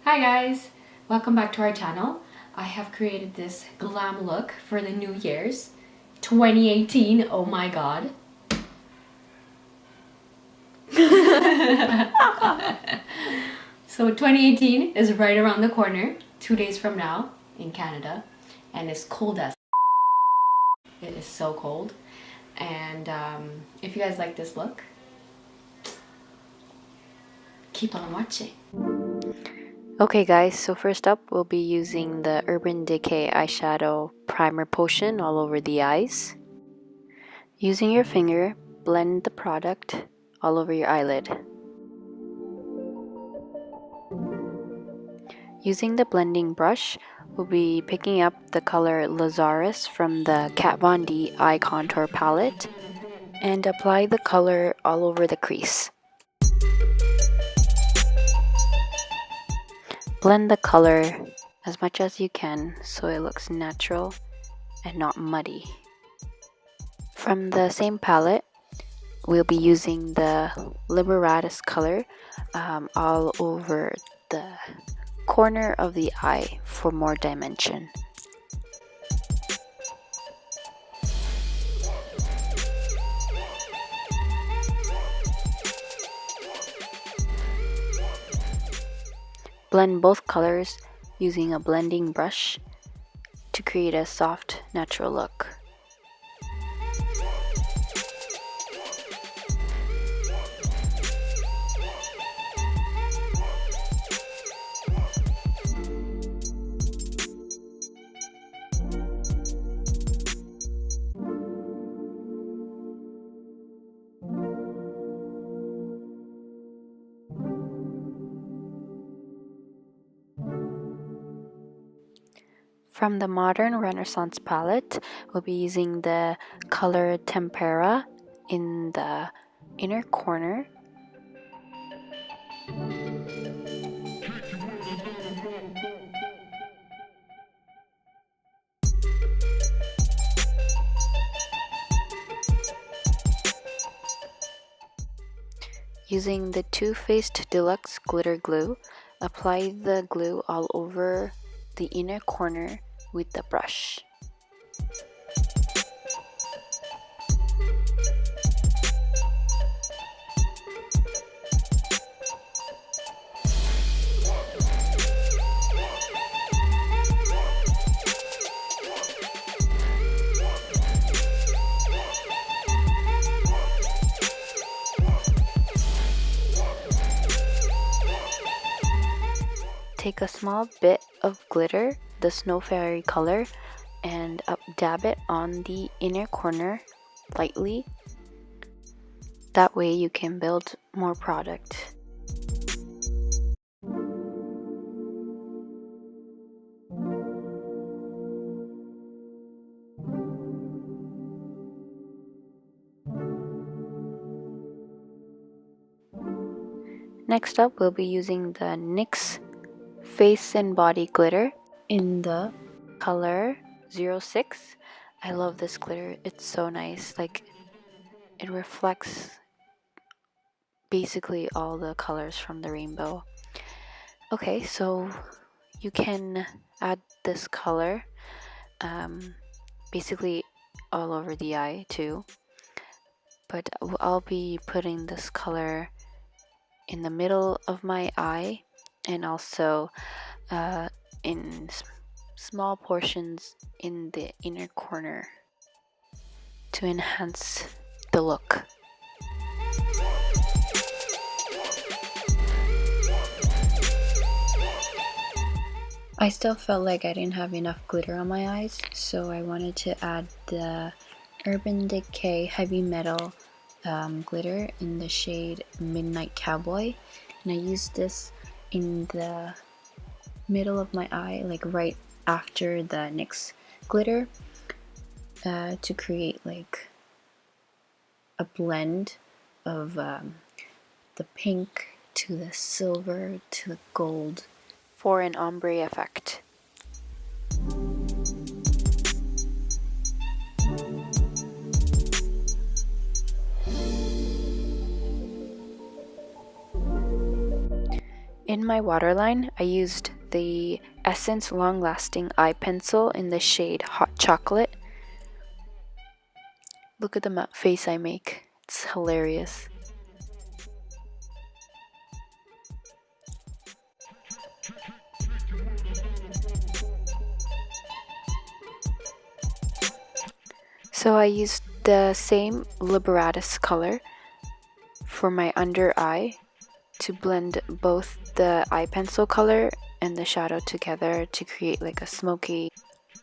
Hi guys! Welcome back to our channel. I have created this glam look for the New Year's 2018. Oh my god. So 2018 is right around the corner, 2 days from now in Canada, and it's cold as it is so cold. And if you guys like this look, keep on watching. Okay guys, so first up we'll be using the Urban Decay Eyeshadow Primer Potion all over the eyes. Using your finger, blend the product all over your eyelid. Using the blending brush, we'll be picking up the color Lazarus from the KatvonD Eye Contour Palette and apply the color all over the crease. Blend the color as much as you can so it looks natural and not muddy. From the same palette, we'll be using the Liberatus color all over the corner of the eye for more dimension. Blend both colors using a blending brush to create a soft, natural look. From the Modern Renaissance palette, we'll be using the color Tempera in the inner corner. Using the TooFaced Deluxe Glitter Glue, apply the glue all over the inner corner with the brush. Take a small bit of glitter, the Snow Fairy color, and dab it on the inner corner lightly. That way you can build more product. Next up, we'll be using the NYX Face and Body Glitter in the color 06. I love this glitter. It's so nice. Like, it reflects basically all the colors from the rainbow. Okay, so you can add this color basically all over the eye too. But I'll be putting this color in the middle of my eye and also in small portions in the inner corner to enhance the look. I still felt like I didn't have enough glitter on my eyes, so I wanted to add the Urban Decay Heavy Metal glitter in the shade Midnight Cowboy, and I used this in the middle of my eye, like right after the NYX glitter, to create like a blend of the pink to the silver to the gold for an ombre effect. In my waterline, I used the Essence Long Lasting Eye Pencil in the shade Hot Chocolate. Look at the face I make. It's hilarious. So I used the same Liberatus color for my under eye to blend both the eye pencil color and the shadow together to create like a smoky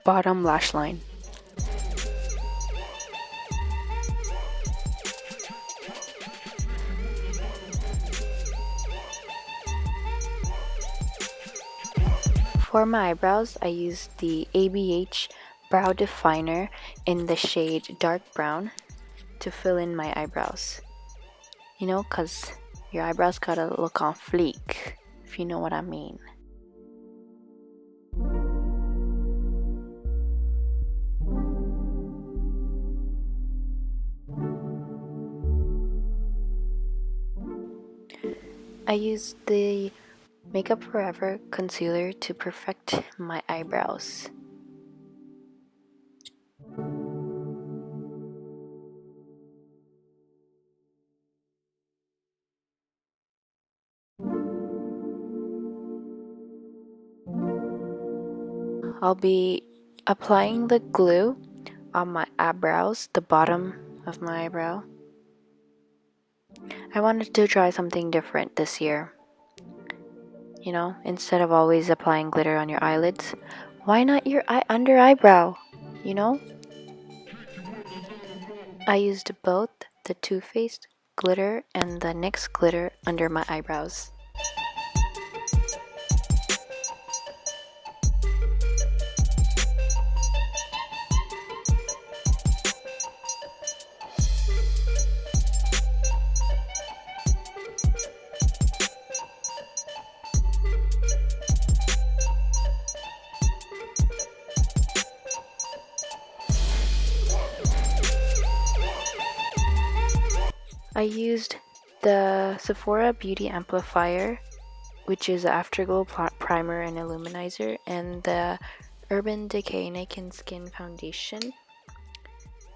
bottom lash line. For my eyebrows, I used the ABH Brow Definer in the shade Dark Brown to fill in my eyebrows. You know, cause your eyebrows gotta look on fleek, if you know what I mean. I used the Makeup Forever concealer to perfect my eyebrows. I'll be applying the glue on my eyebrows, the bottom of my eyebrow. I wanted to try something different this year. You know, instead of always applying glitter on your eyelids, why not your under eyebrow? You know? I used both the TooFaced glitter and the NYX glitter under my eyebrows. I used the Sephora Beauty Amplifier, which is an Afterglow primer and illuminizer, and the Urban Decay Naked Skin Foundation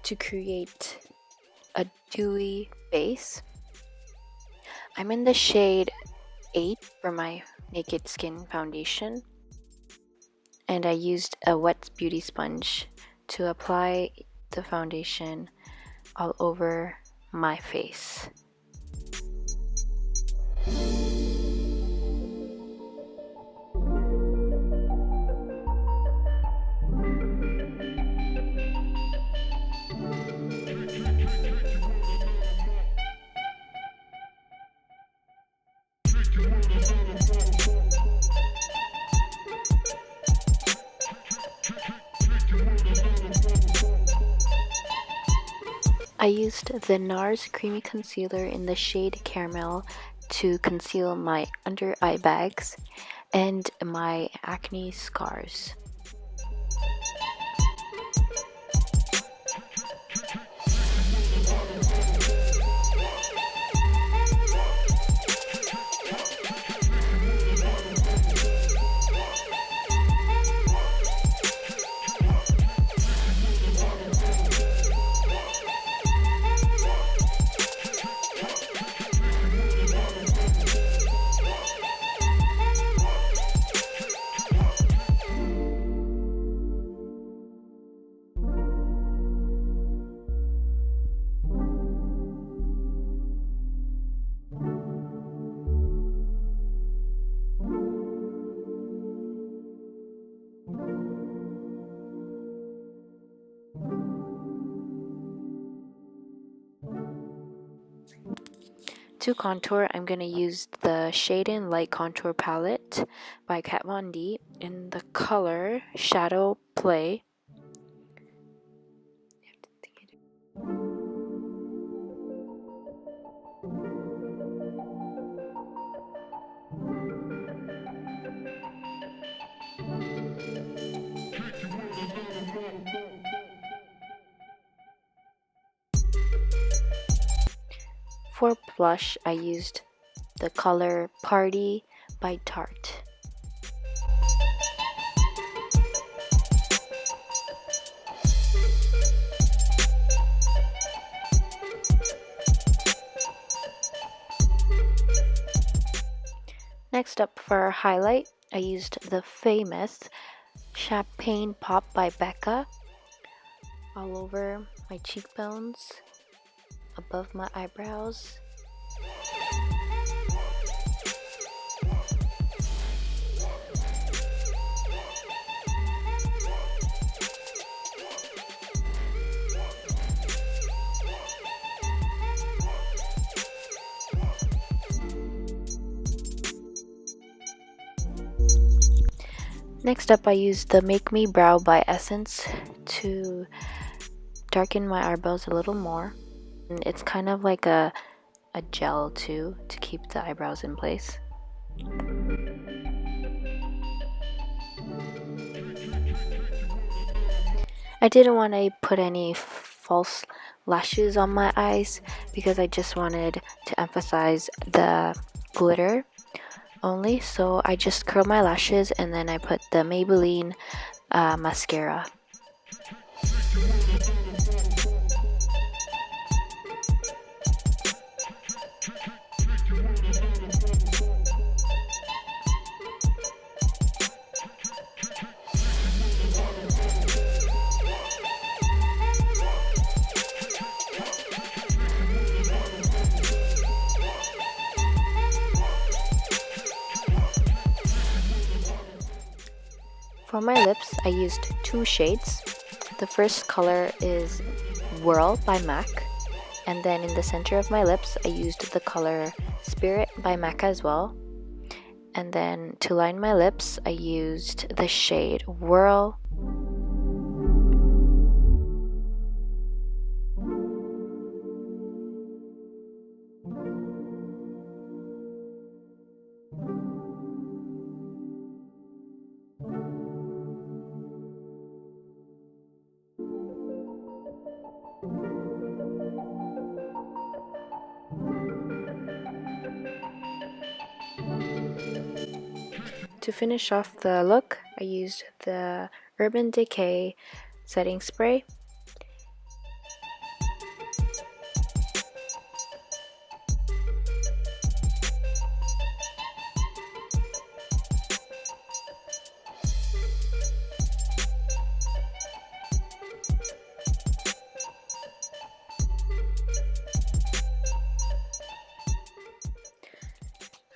to create a dewy base. I'm in the shade 8 for my Naked Skin Foundation, and I used a wet beauty sponge to apply the foundation all over my face. I used the NARS Creamy Concealer in the shade Caramel to conceal my under eye bags and my acne scars. To contour, I'm going to use the Shade and Light Contour Palette by KatvonD in the color Shadow Play. For blush, I used the color Paaarty by Tarte. Next up for highlight, I used the famous Champagne Pop by Becca all over my cheekbones, above my eyebrows. Next up, I used the Make Me Brow by Essence to darken my eyebrows a little more. And it's kind of like a gel too, to keep the eyebrows in place. I didn't want to put any false lashes on my eyes because I just wanted to emphasize the glitter only, so I just curled my lashes and then I put the Maybelline mascara. For my lips, I used two shades. The first color is Whirl by MAC, and then in the center of my lips, I used the color Spirit by MAC as well. And then to line my lips, I used the shade Whirl. To finish off the look, I used the Urban Decay setting spray.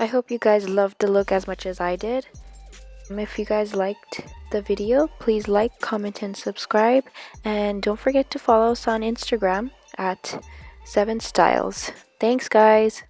I hope you guys loved the look as much as I did. If you guys liked the video, please like, comment, and subscribe. And don't forget to follow us on Instagram at 7EVENSTYLES. Thanks, guys!